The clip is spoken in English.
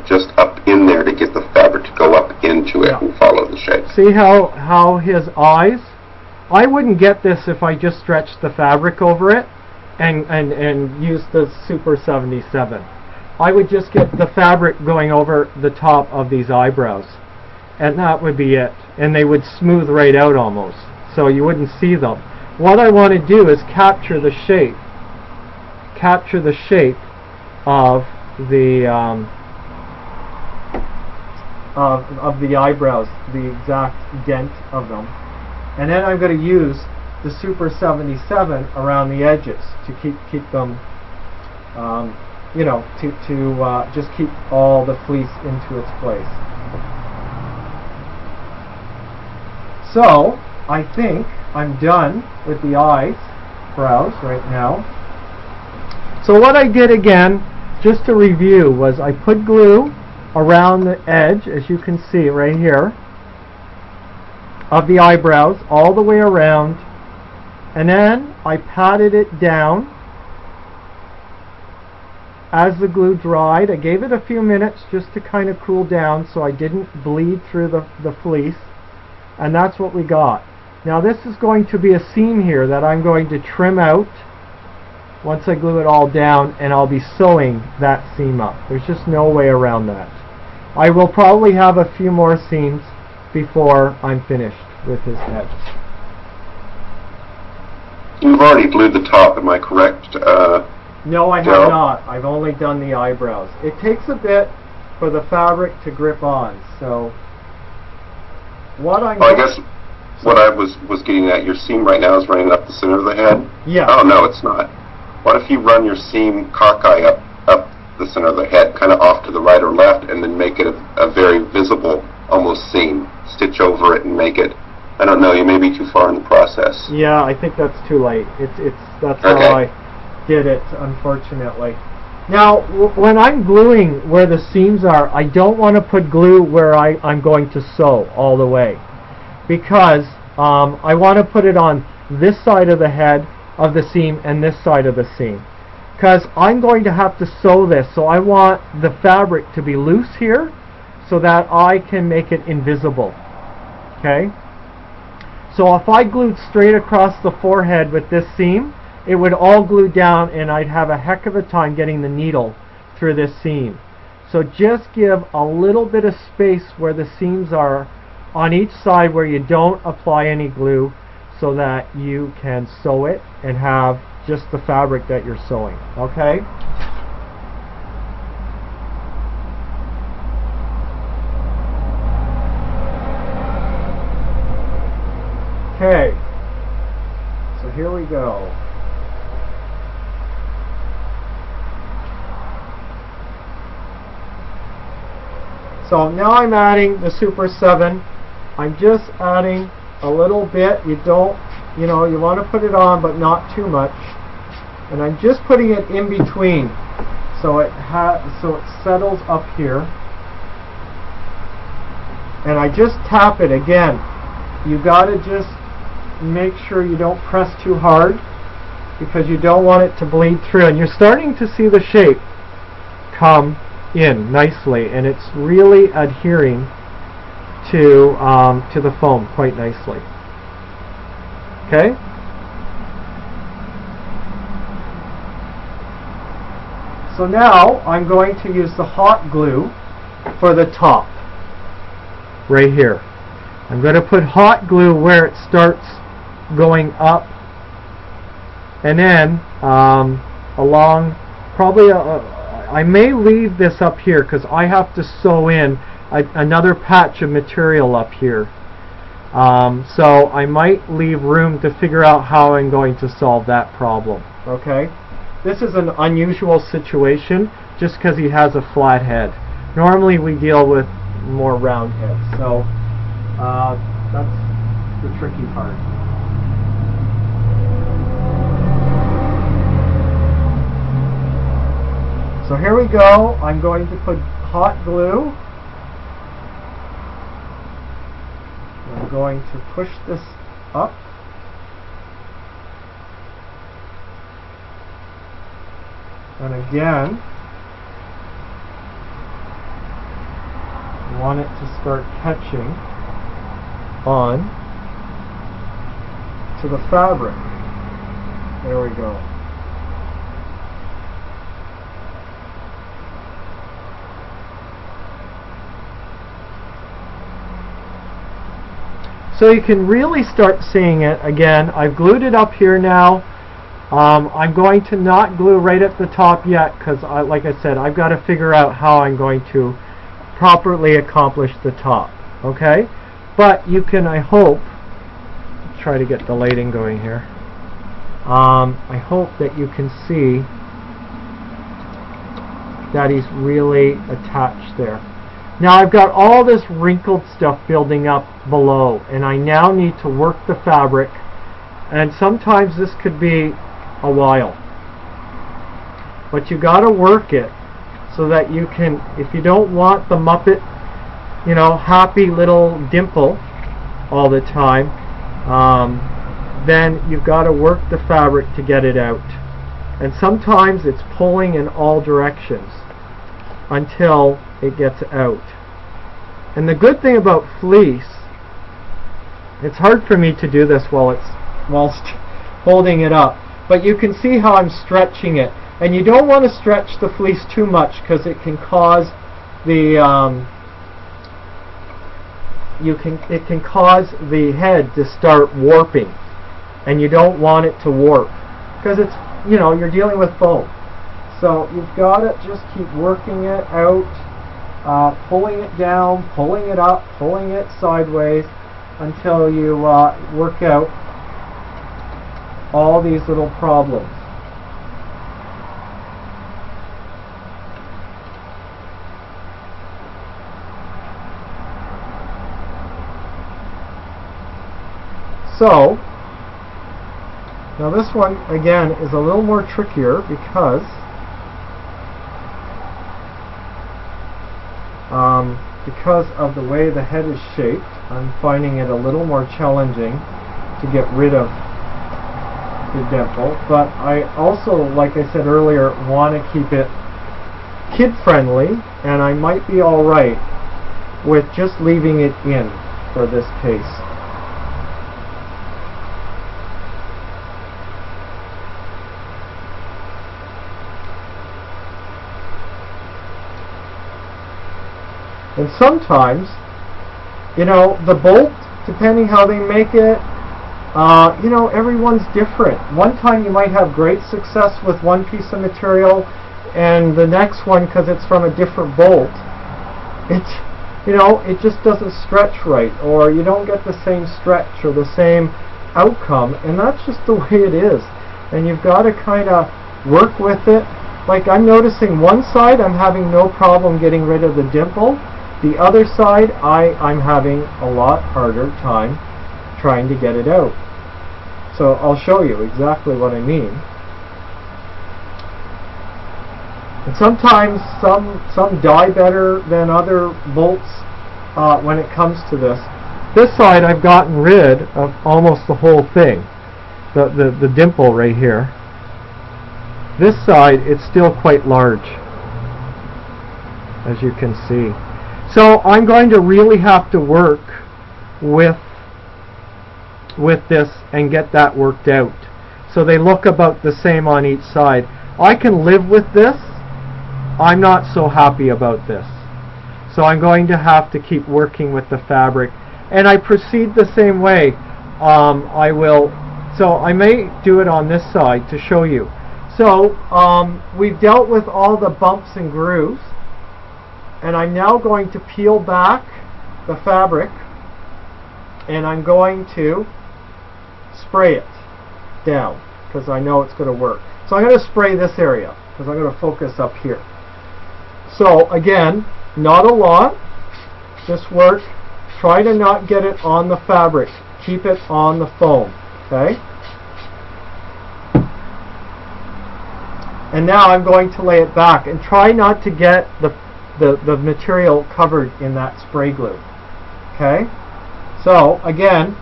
just up in there to get the fabric to go up into it and follow the shape. See how his eyes? I wouldn't get this if I just stretched the fabric over it and used the Super 77. I would just get the fabric going over the top of these eyebrows, and that would be it. And they would smooth right out almost, so you wouldn't see them. What I want to do is capture the shape of the of the eyebrows, the exact dent of them, and then I'm going to use the Super 77 around the edges to keep them, you know, to just keep all the fleece into its place. So I think I'm done with the eyebrows right now. So what I did again, just to review, was I put glue around the edge, as you can see right here, of the eyebrows all the way around, and then I patted it down. As the glue dried, I gave it a few minutes just to kind of cool down so I didn't bleed through the fleece, and that's what we got. Now this is going to be a seam here that I'm going to trim out once I glue it all down, and I'll be sewing that seam up. There's just no way around that. I will probably have a few more seams before I'm finished with his head. You've already glued the top, am I correct? No, I have not. I've only done the eyebrows. It takes a bit for the fabric to grip on, so what I'm I guess what I was getting at, your seam right now is running up the center of the head? Yeah. Oh, no, it's not. What if you run your seam cockeye up the center of the head, kind of off to the right or left, and then make it a very visible, almost seam? Stitch over it and make it, I don't know, you may be too far in the process. Yeah, I think that's too late. That's how I did it, unfortunately. Now, when I'm gluing where the seams are, I don't want to put glue where I'm going to sew all the way, because I want to put it on this side of the head of the seam and this side of the seam, because I'm going to have to sew this, so I want the fabric to be loose here so that I can make it invisible. Okay? So if I glued straight across the forehead with this seam, it would all glue down and I'd have a heck of a time getting the needle through this seam. So just give a little bit of space where the seams are on each side where you don't apply any glue, so that you can sew it and have just the fabric that you're sewing. Okay? Okay, so here we go. So now I'm adding the Super 7. I'm just adding a little bit. You don't, you know, you want to put it on, but not too much. And I'm just putting it in between, so it settles up here. And I just tap it again. You got to just make sure you don't press too hard, because you don't want it to bleed through. And you're starting to see the shape come in nicely, and it's really adhering to the foam quite nicely. Okay? So now I'm going to use the hot glue for the top, right here. I'm going to put hot glue where it starts going up, and then along, probably I may leave this up here because I have to sew in another patch of material up here. So I might leave room to figure out how I'm going to solve that problem. Okay? This is an unusual situation just because he has a flat head. Normally we deal with more round heads. So that's the tricky part. So here we go. I'm going to put hot glue. I'm going to push this up. And again, You want it to start catching on to the fabric. There we go. So you can really start seeing it. Again, I've glued it up here now. I'm going to not glue right at the top yet because, like I said, I've got to figure out how I'm going to properly accomplish the top. Okay? But you can, I hope, try to get the lighting going here. I hope that you can see that he's really attached there. Now I've got all this wrinkled stuff building up below, and I now need to work the fabric, and sometimes this could be a while. But you got to work it so that you can, if you don't want the Muppet, you know, happy little dimple all the time, then you've got to work the fabric to get it out. And sometimes it's pulling in all directions until it gets out. And the good thing about fleece, it's hard for me to do this whilst holding it up, but you can see how I'm stretching it. And you don't want to stretch the fleece too much because it can cause the it can cause the head to start warping, and you don't want it to warp because it's, you know, you're dealing with foam. So you've got to just keep working it out, pulling it down, pulling it up, pulling it sideways until you work out all these little problems. So, now this one, again, is a little more trickier because of the way the head is shaped. I'm finding it a little more challenging to get rid of the dimple, but I also, like I said earlier, want to keep it kid-friendly, and I might be alright with just leaving it in for this case. And sometimes, you know, the bolt, depending how they make it, you know, everyone's different. One time you might have great success with one piece of material, and the next one, because it's from a different bolt, you know, it just doesn't stretch right, or you don't get the same stretch or the same outcome, and that's just the way it is. And you've got to kind of work with it. Like, I'm noticing one side I'm having no problem getting rid of the dimple. The other side, I'm having a lot harder time trying to get it out. So I'll show you exactly what I mean. And sometimes some die better than other bolts when it comes to this. This side I've gotten rid of almost the whole thing, the dimple right here. This side, it's still quite large, as you can see. So I'm going to really have to work with this and get that worked out. So they look about the same on each side. I can live with this. I'm not so happy about this. So I'm going to have to keep working with the fabric. And I proceed the same way. So I may do it on this side to show you. So we've dealt with all the bumps and grooves. And I'm now going to peel back the fabric, and I'm going to spray it down because I know it's going to work. So I'm going to spray this area because I'm going to focus up here. So again, not a lot, just work. Try to not get it on the fabric. Keep it on the foam. Okay? And now I'm going to lay it back and try not to get the material covered in that spray glue. Okay? So again,